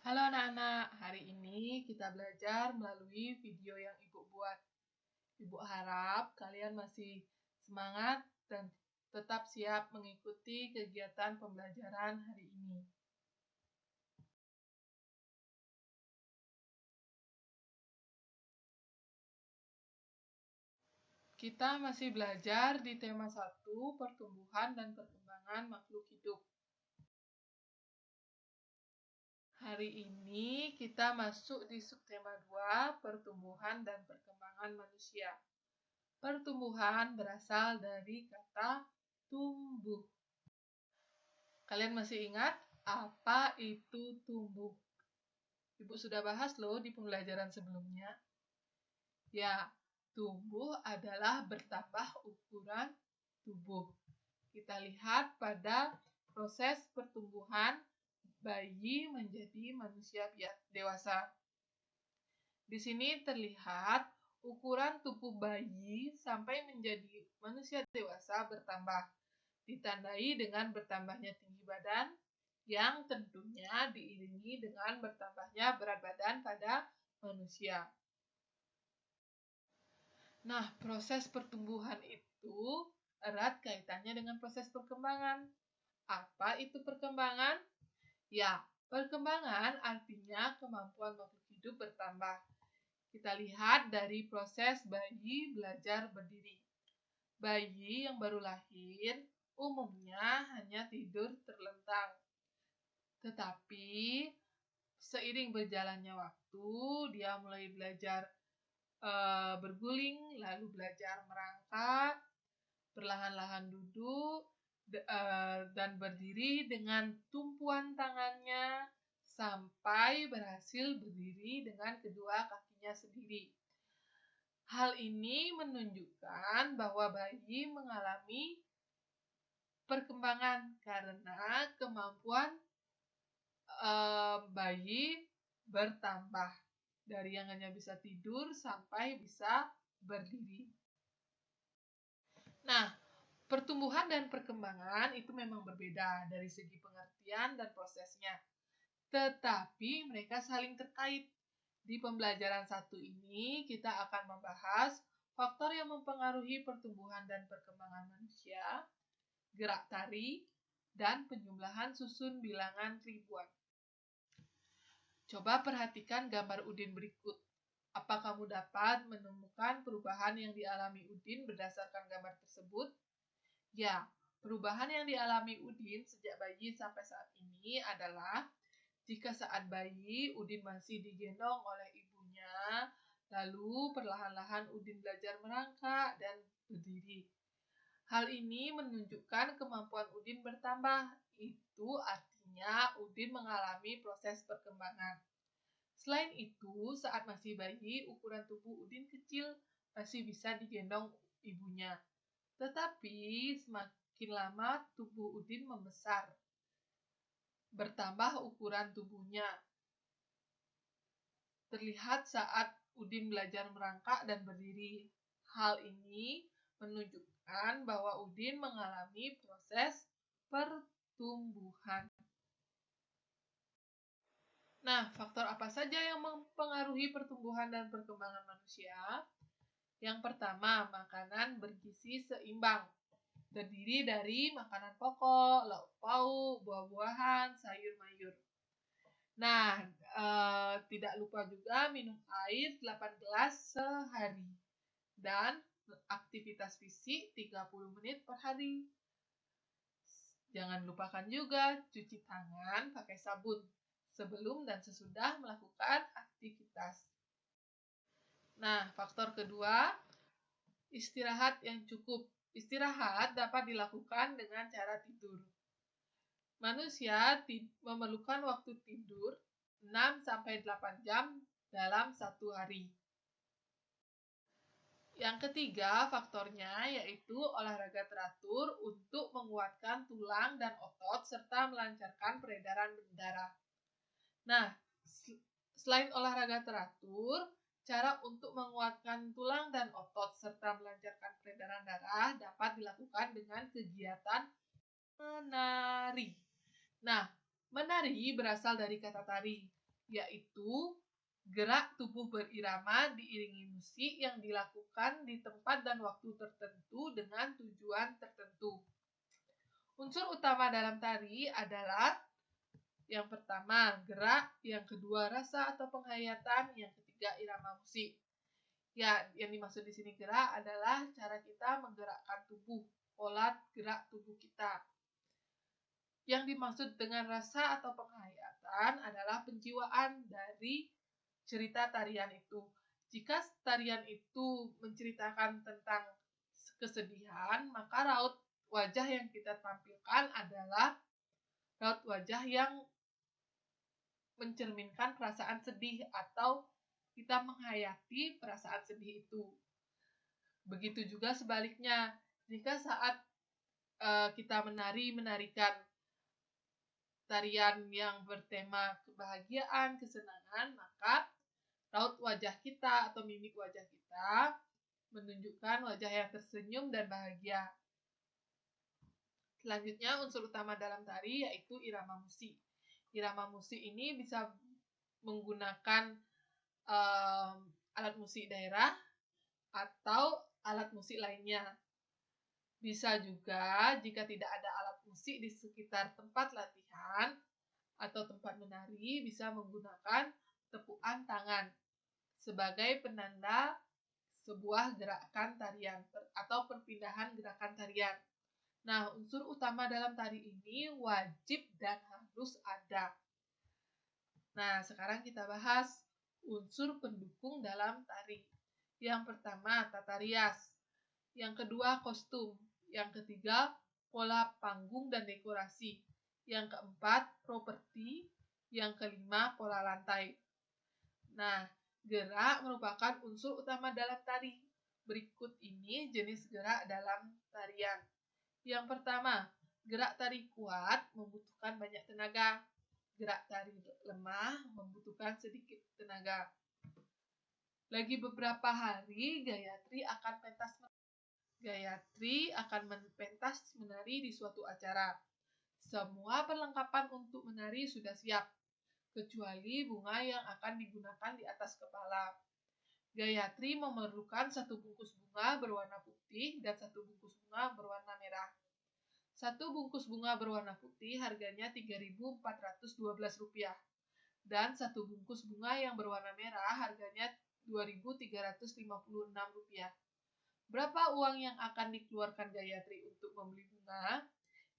Halo anak-anak, hari ini kita belajar melalui video yang Ibu buat. Ibu harap kalian masih semangat dan tetap siap mengikuti kegiatan pembelajaran hari ini. Kita masih belajar di tema 1, pertumbuhan dan perkembangan makhluk hidup. Hari ini kita masuk di subtema 2, pertumbuhan dan perkembangan manusia. Pertumbuhan berasal dari kata tumbuh. Kalian masih ingat apa itu tumbuh? Ibu sudah bahas loh di pembelajaran sebelumnya. Ya, tumbuh adalah bertambah ukuran tubuh. Kita lihat pada proses pertumbuhan bayi menjadi manusia dewasa. Di sini terlihat ukuran tubuh bayi sampai menjadi manusia dewasa bertambah, ditandai dengan bertambahnya tinggi badan, yang tentunya diiringi dengan bertambahnya berat badan pada manusia. Nah, proses pertumbuhan itu erat kaitannya dengan proses perkembangan. Apa itu perkembangan? Ya, perkembangan artinya kemampuan makhluk hidup bertambah. Kita lihat dari proses bayi belajar berdiri. Bayi yang baru lahir umumnya hanya tidur terlentang. Tetapi seiring berjalannya waktu, dia mulai belajar berguling, lalu belajar merangkak, perlahan-lahan duduk, dan berdiri dengan tumpuan tangannya sampai berhasil berdiri dengan kedua kakinya sendiri. Hal ini menunjukkan bahwa bayi mengalami perkembangan karena kemampuan bayi bertambah dari yang hanya bisa tidur sampai bisa berdiri. Nah, pertumbuhan dan perkembangan itu memang berbeda dari segi pengertian dan prosesnya, tetapi mereka saling terkait. Di pembelajaran 1 ini, kita akan membahas faktor yang mempengaruhi pertumbuhan dan perkembangan manusia, gerak tari, dan penjumlahan susun bilangan ribuan. Coba perhatikan gambar Udin berikut. Apa kamu dapat menemukan perubahan yang dialami Udin berdasarkan gambar tersebut? Ya, perubahan yang dialami Udin sejak bayi sampai saat ini adalah jika saat bayi Udin masih digendong oleh ibunya, lalu perlahan-lahan Udin belajar merangkak dan berdiri. Hal ini menunjukkan kemampuan Udin bertambah. Itu artinya Udin mengalami proses perkembangan. Selain itu, saat masih bayi, ukuran tubuh Udin kecil, masih bisa digendong ibunya. Tetapi semakin lama tubuh Udin membesar, bertambah ukuran tubuhnya. Terlihat saat Udin belajar merangkak dan berdiri. Hal ini menunjukkan bahwa Udin mengalami proses pertumbuhan. Nah, faktor apa saja yang mempengaruhi pertumbuhan dan perkembangan manusia? Yang pertama, makanan bergizi seimbang. Terdiri dari makanan pokok, lauk pauk, buah-buahan, sayur-mayur. Nah, tidak lupa juga minum air 8 gelas sehari. Dan aktivitas fisik 30 menit per hari. Jangan lupakan juga cuci tangan pakai sabun sebelum dan sesudah melakukan aktivitas. Nah, faktor kedua, istirahat yang cukup. Istirahat dapat dilakukan dengan cara tidur. Manusia memerlukan waktu tidur 6-8 jam dalam satu hari. Yang ketiga faktornya yaitu olahraga teratur untuk menguatkan tulang dan otot serta melancarkan peredaran darah. Nah, selain olahraga teratur, cara untuk menguatkan tulang dan otot serta melancarkan peredaran darah dapat dilakukan dengan kegiatan menari. Nah, menari berasal dari kata tari. yaitu gerak tubuh berirama diiringi musik yang dilakukan di tempat dan waktu tertentu dengan tujuan tertentu. Unsur utama dalam tari adalah yang pertama gerak, yang kedua rasa atau penghayatan, yang ketiga irama musik. Ya, yang dimaksud di sini gerak adalah cara kita menggerakkan tubuh, pola gerak tubuh kita. Yang dimaksud dengan rasa atau penghayatan adalah penjiwaan dari cerita tarian itu. Jika tarian itu menceritakan tentang kesedihan, maka raut wajah yang kita tampilkan adalah raut wajah yang mencerminkan perasaan sedih atau kita menghayati perasaan sedih itu. Begitu juga sebaliknya, jika saat kita menarikan tarian yang bertema kebahagiaan, kesenangan, maka raut wajah kita atau mimik wajah kita menunjukkan wajah yang tersenyum dan bahagia. Selanjutnya, unsur utama dalam tari yaitu irama musik. Irama musik ini bisa menggunakan alat musik daerah atau alat musik lainnya. Bisa juga jika tidak ada alat musik di sekitar tempat latihan atau tempat menari, bisa menggunakan tepukan tangan sebagai penanda sebuah gerakan tarian atau perpindahan gerakan tarian. Nah, unsur utama dalam tari ini wajib dan harus ada. Nah, sekarang kita bahas unsur pendukung dalam tari. Yang pertama, tata rias. Yang kedua, kostum. Yang ketiga, pola panggung dan dekorasi. Yang keempat, properti. Yang kelima, pola lantai. Nah, gerak merupakan unsur utama dalam tari. Berikut ini jenis gerak dalam tarian. Yang pertama, gerak tari kuat membutuhkan banyak tenaga. Gerak tari lemah membutuhkan sedikit tenaga. Lagi beberapa hari, Gayatri akan pentas menari di suatu acara. Semua perlengkapan untuk menari sudah siap, kecuali bunga yang akan digunakan di atas kepala. Gayatri memerlukan 1 bungkus bunga berwarna putih dan 1 bungkus bunga berwarna merah. 1 bungkus bunga berwarna putih harganya Rp3.412 dan 1 bungkus bunga yang berwarna merah harganya Rp2.356. Berapa uang yang akan dikeluarkan Gayatri untuk membeli bunga?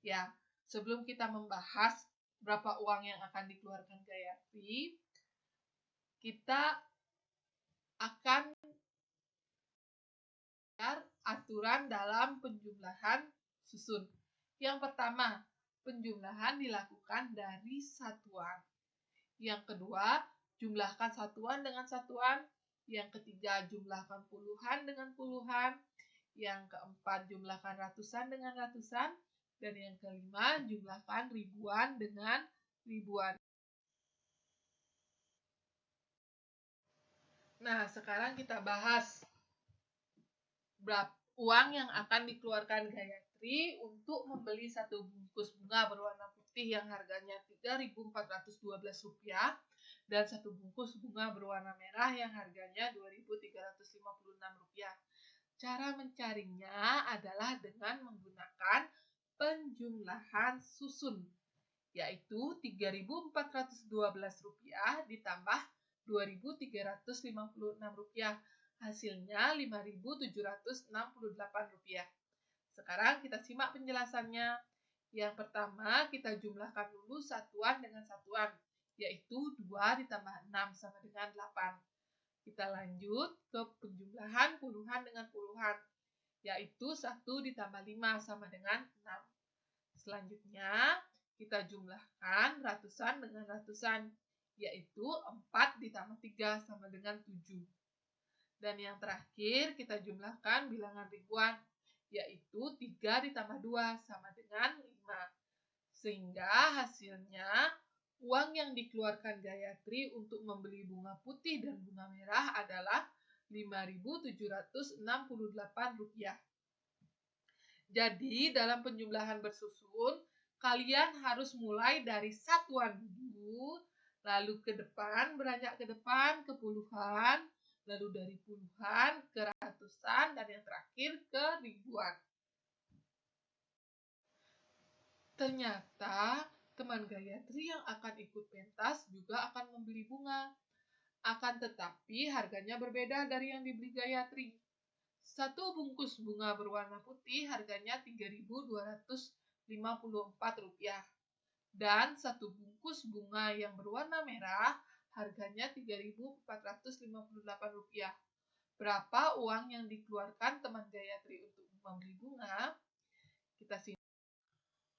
Ya, sebelum kita membahas berapa uang yang akan dikeluarkan Gayatri, kita akan lihat aturan dalam penjumlahan susun. Yang pertama, penjumlahan dilakukan dari satuan. Yang kedua, jumlahkan satuan dengan satuan. Yang ketiga, jumlahkan puluhan dengan puluhan. Yang keempat, jumlahkan ratusan dengan ratusan. Dan yang kelima, jumlahkan ribuan dengan ribuan. Nah, sekarang kita bahas berapa uang yang akan dikeluarkan Gayatri untuk membeli 1 bungkus bunga berwarna putih yang harganya Rp3.412 dan 1 bungkus bunga berwarna merah yang harganya Rp2.356. Cara mencarinya adalah dengan menggunakan penjumlahan susun, yaitu Rp3.412 ditambah Rp2.356. Hasilnya Rp5.768. Sekarang kita simak penjelasannya. Yang pertama, kita jumlahkan dulu satuan dengan satuan, yaitu 2 ditambah 6 sama dengan 8. Kita lanjut ke penjumlahan puluhan dengan puluhan, yaitu 1 ditambah 5 sama dengan 6. Selanjutnya, kita jumlahkan ratusan dengan ratusan, yaitu 4 ditambah 3 sama dengan 7. Dan yang terakhir, kita jumlahkan bilangan ribuan, yaitu 3 ditambah 2 sama dengan 5. Sehingga hasilnya, uang yang dikeluarkan Gayatri untuk membeli bunga putih dan bunga merah adalah Rp5.768. Jadi, dalam penjumlahan bersusun, kalian harus mulai dari satuan dulu, lalu ke depan, beranjak ke depan ke puluhan, lalu dari puluhan ke ratusan, dan yang terakhir ke ribuan. Ternyata teman Gayatri yang akan ikut pentas juga akan membeli bunga. Akan tetapi harganya berbeda dari yang dibeli Gayatri. Satu bungkus bunga berwarna putih harganya Rp3.254 dan satu bungkus bunga yang berwarna merah harganya Rp3.458. Berapa uang yang dikeluarkan teman Gayatri untuk membeli bunga? Kita simak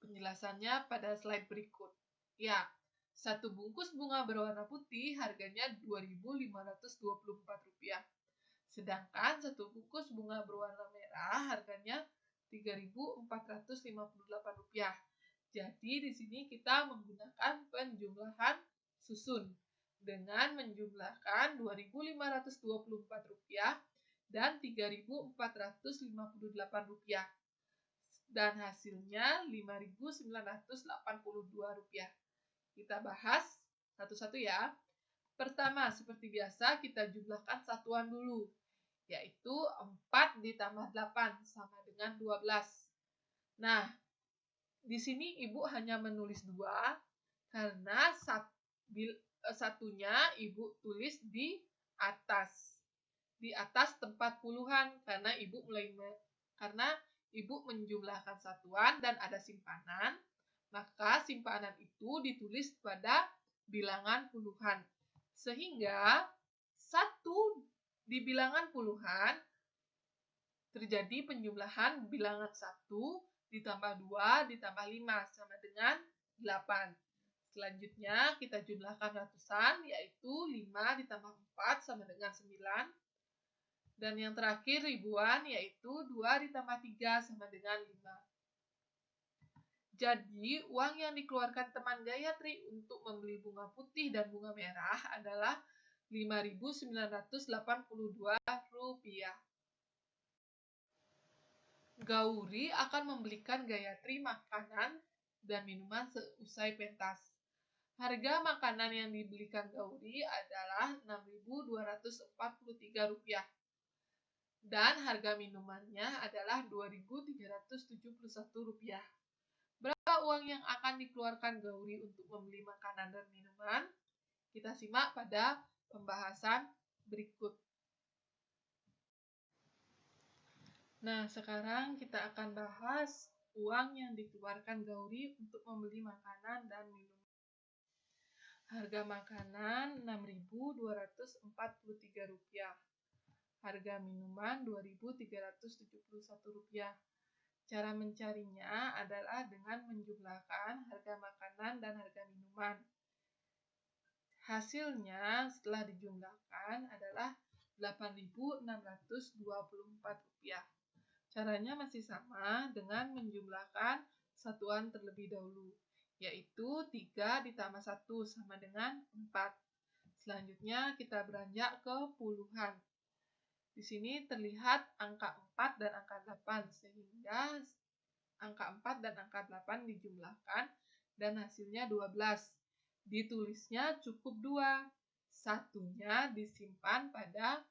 penjelasannya pada slide berikut. Ya, satu bungkus bunga berwarna putih harganya Rp2.524. Sedangkan satu bungkus bunga berwarna merah harganya Rp3.458. Jadi di sini kita menggunakan penjumlahan susun dengan menjumlahkan Rp2.524 dan Rp3.458 dan hasilnya Rp5.982. Kita bahas satu-satu ya. Pertama, seperti biasa kita jumlahkan satuan dulu, yaitu 4 ditambah 8 sama dengan 12. Nah, di sini Ibu hanya menulis 2 karena satunya Ibu tulis di atas tempat puluhan karena Ibu menjumlahkan satuan dan ada simpanan, maka simpanan itu ditulis pada bilangan puluhan. Sehingga 1 di bilangan puluhan terjadi penjumlahan bilangan 1 ditambah 2 ditambah 5 sama dengan 8. Selanjutnya kita jumlahkan ratusan, yaitu 5 ditambah 4 sama dengan 9. Dan yang terakhir ribuan, yaitu 2 ditambah 3 sama dengan 5. Jadi, uang yang dikeluarkan teman Gayatri untuk membeli bunga putih dan bunga merah adalah Rp5.982. Gauri akan membelikan Gayatri makanan dan minuman seusai pentas. Harga makanan yang dibelikan Gauri adalah Rp6.243 dan harga minumannya adalah Rp2.371. Berapa uang yang akan dikeluarkan Gauri untuk membeli makanan dan minuman? Kita simak pada pembahasan berikut. Nah, sekarang kita akan bahas uang yang dikeluarkan Gauri untuk membeli makanan dan minuman. Harga makanan Rp6.243. Harga minuman Rp2.371. Cara mencarinya adalah dengan menjumlahkan harga makanan dan harga minuman. Hasilnya setelah dijumlahkan adalah Rp8.624. Caranya masih sama dengan menjumlahkan satuan terlebih dahulu, yaitu 3 ditambah 1 sama dengan 4. Selanjutnya kita beranjak ke puluhan. Di sini terlihat angka 4 dan angka 8, sehingga angka 4 dan angka 8 dijumlahkan dan hasilnya 12. Ditulisnya cukup 2. Satunya disimpan pada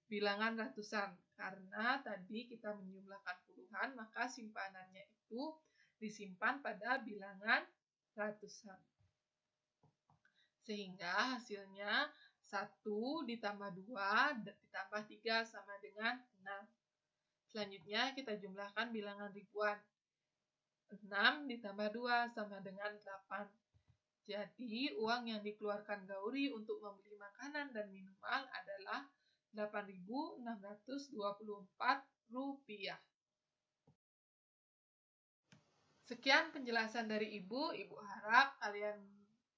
bilangan ratusan. Karena tadi kita menjumlahkan puluhan, maka simpanannya itu disimpan pada bilangan ratusan. Sehingga hasilnya 1 ditambah 2 ditambah 3 sama dengan 6. Selanjutnya kita jumlahkan bilangan ribuan. 6 ditambah 2 sama dengan 8. Jadi uang yang dikeluarkan Gauri untuk membeli makanan dan minuman adalah Rp8.624. Sekian penjelasan dari Ibu. Ibu harap kalian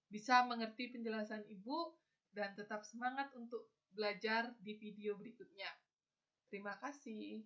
bisa mengerti penjelasan Ibu dan tetap semangat untuk belajar di video berikutnya. Terima kasih.